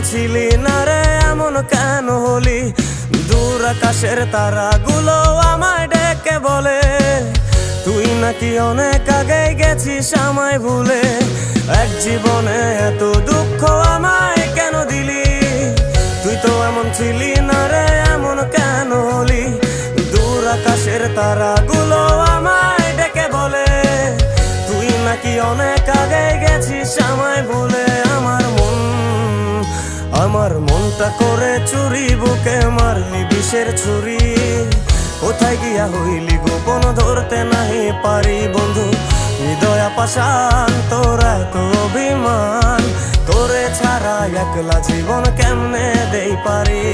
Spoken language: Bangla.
ছিলি না রে এমন কেন হলি? দূর আকাশের তারাগুলো আমায় ডেকে বলে তুই নাকি অনেক আগে গেছিস আমায় ভুলে। এক জীবনে এত দুঃখ আমায় কেন দিলি? তুই তো এমন ছিলি না রে এমন কেন হলি? দূর আকাশের তারাগুলো আমায় ডেকে বলে তুই নাকি অনেক আগে গেছিস আমায় ভুলে। আমার মনটা করে চুরি, বুকে মারলি বিষের ছুরি। কোথায় গিয়া হইলি গোপন ধরতে নাহি পারি বন্ধু। হৃদয় পাষাণ তোর এত অভিমান, তোরে ছাড়া একলা জীবন কেমনে দেই পারি।